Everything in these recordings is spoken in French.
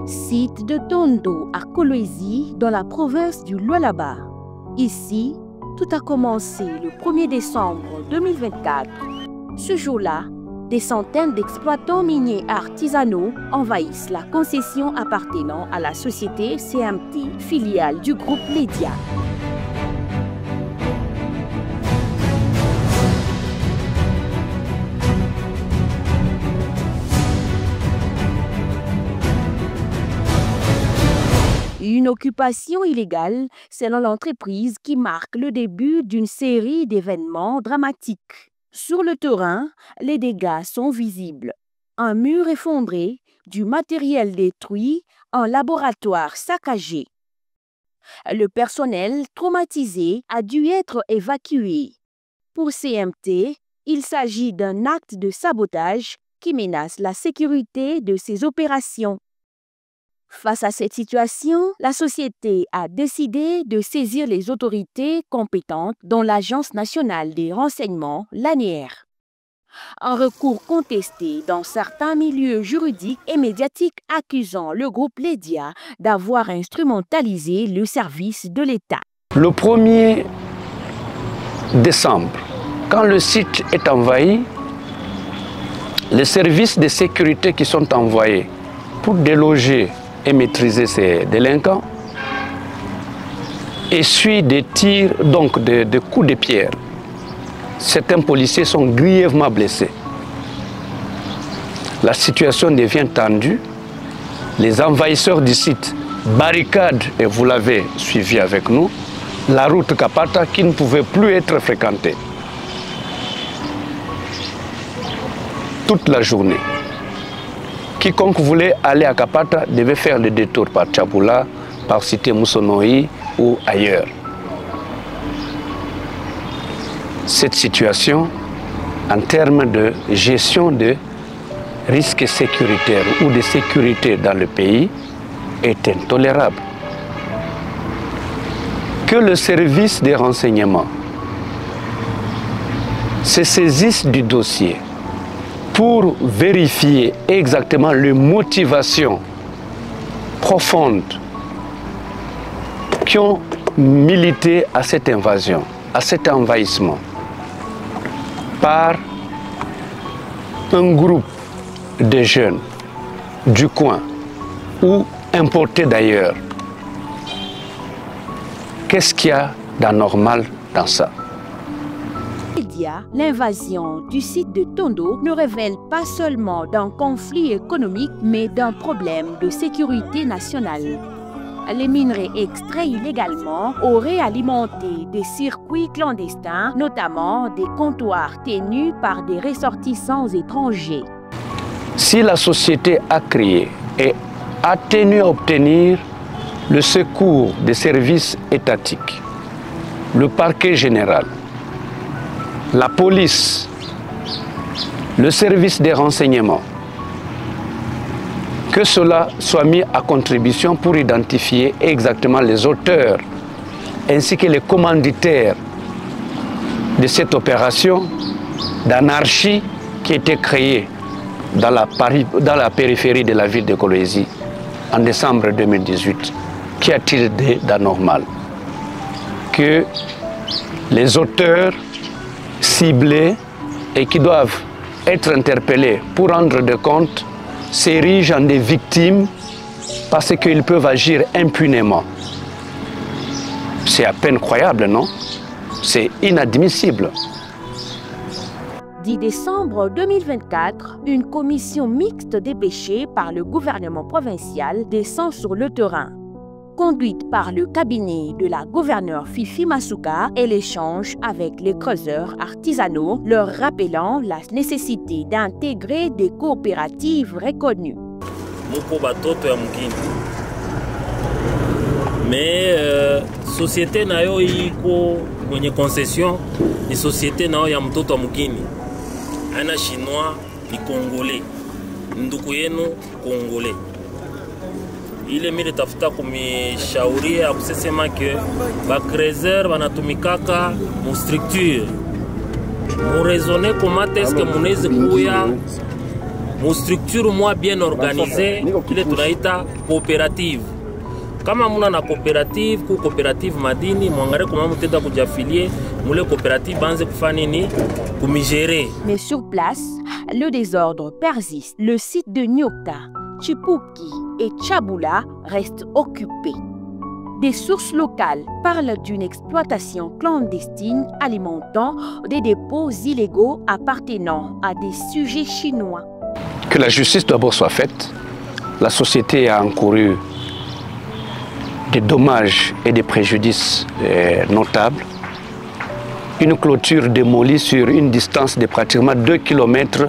Site de Tondo à Kolwezi dans la province du Lualaba. Ici, tout a commencé le 1er décembre 2024. Ce jour-là, des centaines d'exploitants miniers artisanaux envahissent la concession appartenant à la société CMT, filiale du groupe Ledia. Une occupation illégale, selon l'entreprise, qui marque le début d'une série d'événements dramatiques. Sur le terrain, les dégâts sont visibles. Un mur effondré, du matériel détruit, un laboratoire saccagé. Le personnel traumatisé a dû être évacué. Pour CMT, il s'agit d'un acte de sabotage qui menace la sécurité de ses opérations. Face à cette situation, la société a décidé de saisir les autorités compétentes, dont l'Agence nationale des renseignements, l'ANR. Un recours contesté dans certains milieux juridiques et médiatiques accusant le groupe Ledia d'avoir instrumentalisé le service de l'État. Le 1er décembre, quand le site est envahi, les services de sécurité qui sont envoyés pour déloger et maîtriser ces délinquants essuient des tirs, donc des coups de pierre. Certains policiers sont grièvement blessés. La situation devient tendue. Les envahisseurs du site barricadent, et vous l'avez suivi avec nous, la route Kapata qui ne pouvait plus être fréquentée toute la journée. Quiconque voulait aller à Kapata devait faire le détour par Tchaboula, par Cité Moussonoï ou ailleurs. Cette situation, en termes de gestion de risques sécuritaires ou de sécurité dans le pays, est intolérable. Que le service des renseignements se saisisse du dossier pour vérifier exactement les motivations profondes qui ont milité à cette invasion, à cet envahissement, par un groupe de jeunes du coin ou importés d'ailleurs. Qu'est-ce qu'il y a d'anormal dans ça? L'invasion du site de Tondo ne révèle pas seulement d'un conflit économique, mais d'un problème de sécurité nationale. Les minerais extraits illégalement auraient alimenté des circuits clandestins, notamment des comptoirs tenus par des ressortissants étrangers. Si la société a créé et a tenu à obtenir le secours des services étatiques, le parquet général, la police, le service des renseignements, que cela soit mis à contribution pour identifier exactement les auteurs ainsi que les commanditaires de cette opération d'anarchie qui a été créée dans la périphérie de la ville de Kolwezi en décembre 2018. Qu'y a-t-il d'anormal? Que les auteurs ciblés et qui doivent être interpellés pour rendre des comptes s'érigent en des victimes parce qu'ils peuvent agir impunément. C'est à peine croyable, non? C'est inadmissible. 10 décembre 2024, une commission mixte dépêchée par le gouvernement provincial descend sur le terrain. Conduite par le cabinet de la gouverneure Fifi Masuka, elle échange avec les creuseurs artisanaux, leur rappelant la nécessité d'intégrer des coopératives reconnues. Mais société nayo iko mwenye concession ni société nayo ya mtoto mgini. Ana chinois ni congolais. Ndugu yenu congolais. Ile mimi tafuta kumishauria kusema ke ba creuser banatumikaka mu structure. Mu raisonner comment est-ce que munezi kuya mu structure mwa bien organisée ile tunaita coopérative. Kama muna na coopérative ku coopérative madini mwangare kama mutenda kujafilie mule coopérative banze kufanya nini kumigérer. Mais sur place, le désordre persiste. Le site de Nyoka, Chipuki et Tchabula restent occupés. Des sources locales parlent d'une exploitation clandestine alimentant des dépôts illégaux appartenant à des sujets chinois. Que la justice d'abord soit faite. La société a encouru des dommages et des préjudices notables. Une clôture démolie sur une distance de pratiquement 2 km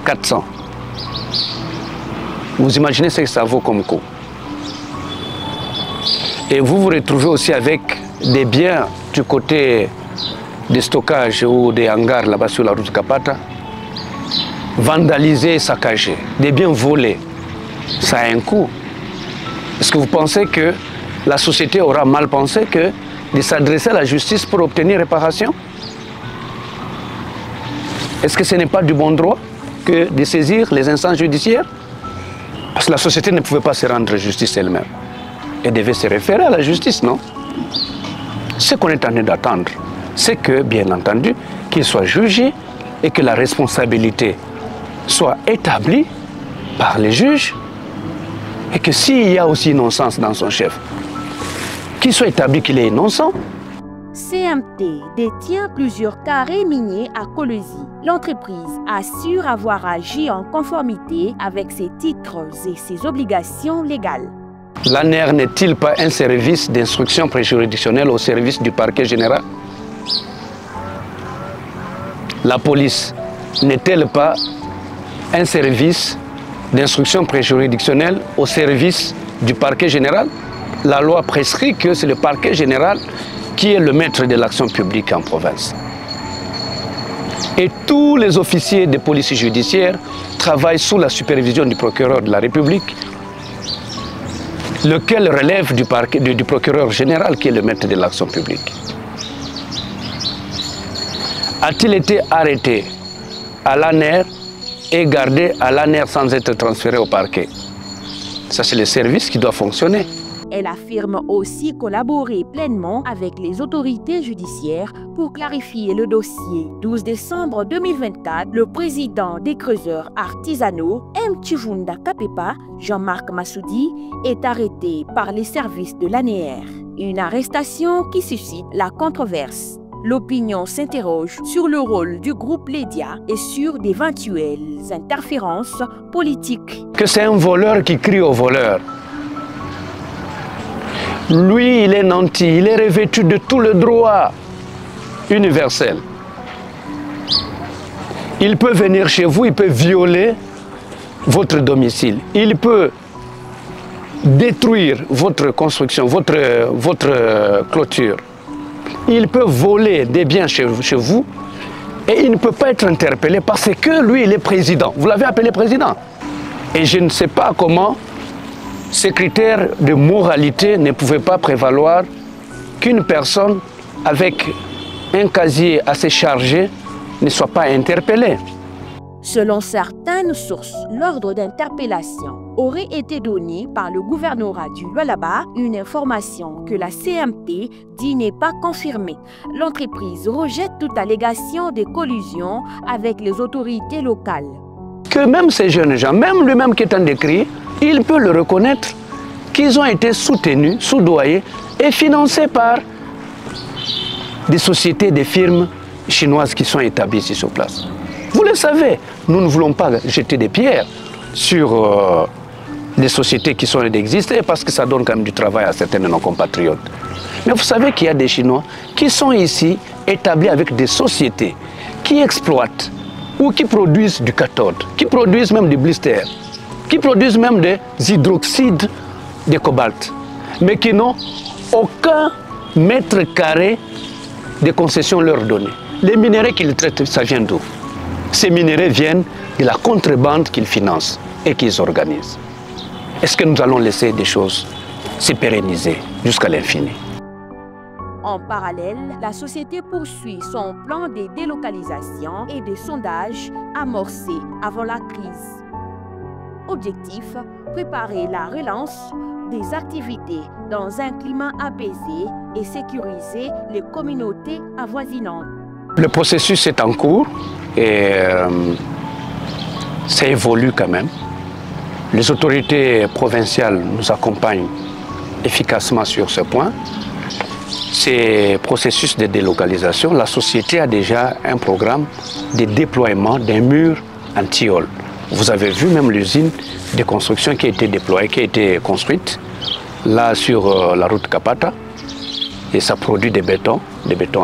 400. Vous imaginez ce que ça vaut comme coût. Et vous vous retrouvez aussi avec des biens du côté des stockages ou des hangars là-bas sur la route Kapata, vandalisés et saccagés, des biens volés. Ça a un coût. Est-ce que vous pensez que la société aura mal pensé que de s'adresser à la justice pour obtenir réparation? Est-ce que ce n'est pas du bon droit que de saisir les instances judiciaires? Parce que la société ne pouvait pas se rendre justice elle-même. Elle devait se référer à la justice, non? Ce qu'on est en train d'attendre, c'est que, bien entendu, qu'il soit jugé et que la responsabilité soit établie par les juges et que s'il y a aussi innocence dans son chef, qu'il soit établi qu'il est innocent. CMT détient plusieurs carrés miniers à Kolwezi. L'entreprise assure avoir agi en conformité avec ses titres et ses obligations légales. L'ANER n'est-il pas un service d'instruction préjuridictionnelle au service du parquet général? La police n'est-elle pas un service d'instruction préjuridictionnelle au service du parquet général? La loi prescrit que c'est le parquet général qui est le maître de l'action publique en province. Et tous les officiers de police judiciaire travaillent sous la supervision du procureur de la République, lequel relève du procureur général qui est le maître de l'action publique. A-t-il été arrêté à l'ANER et gardé à l'ANER sans être transféré au parquet? Ça, c'est le service qui doit fonctionner. Elle affirme aussi collaborer pleinement avec les autorités judiciaires pour clarifier le dossier. 12 décembre 2024, le président des creuseurs artisanaux, M. Chivunda Kapepa, Jean-Marc Massoudi, est arrêté par les services de l'ANER. Une arrestation qui suscite la controverse. L'opinion s'interroge sur le rôle du groupe Lédia et sur d'éventuelles interférences politiques. Que c'est un voleur qui crie au voleur. Lui, il est nanti, il est revêtu de tout le droit universel. Il peut venir chez vous, il peut violer votre domicile. Il peut détruire votre construction, votre clôture. Il peut voler des biens chez vous et il ne peut pas être interpellé parce que lui, il est président. Vous l'avez appelé président. Et je ne sais pas comment ces critères de moralité ne pouvaient pas prévaloir qu'une personne avec un casier assez chargé ne soit pas interpellée. Selon certaines sources, l'ordre d'interpellation aurait été donné par le gouvernorat du Lualaba, une information que la CMT dit n'est pas confirmée. L'entreprise rejette toute allégation de collusion avec les autorités locales. Que même ces jeunes gens, même lui-même qui est en décrit, il peut le reconnaître qu'ils ont été soutenus, soudoyés et financés par des sociétés, des firmes chinoises qui sont établies ici sur place. Vous le savez, nous ne voulons pas jeter des pierres sur les sociétés qui sont existées parce que ça donne quand même du travail à certains de nos compatriotes. Mais vous savez qu'il y a des Chinois qui sont ici établis avec des sociétés qui exploitent ou qui produisent du cathode, qui produisent même du blister, qui produisent même des hydroxydes de cobalt, mais qui n'ont aucun mètre carré de concession leur donnée. Les minéraux qu'ils traitent, ça vient d'où? Ces minéraux viennent de la contrebande qu'ils financent et qu'ils organisent. Est-ce que nous allons laisser des choses se pérenniser jusqu'à l'infini? En parallèle, la société poursuit son plan de délocalisation et de sondage amorcé avant la crise. Objectif, préparer la relance des activités dans un climat apaisé et sécuriser les communautés avoisinantes. Le processus est en cours et ça évolue quand même. Les autorités provinciales nous accompagnent efficacement sur ce point. Ces processus de délocalisation, la société a déjà un programme de déploiement d'un mur en tilleul. Vous avez vu même l'usine de construction qui a été déployée, qui a été construite là sur la route Kapata, et ça produit des bétons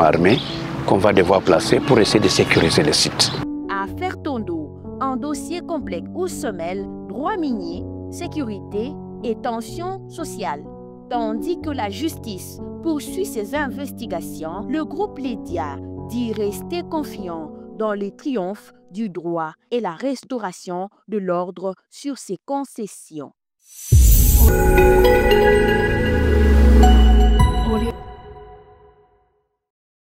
armés qu'on va devoir placer pour essayer de sécuriser le site. À Fertondo, un dossier complexe où se mêlent droit minier, sécurité et tension sociale. Tandis que la justice poursuit ses investigations, le groupe Lydia dit rester confiant dans les triomphes du droit et la restauration de l'ordre sur ses concessions.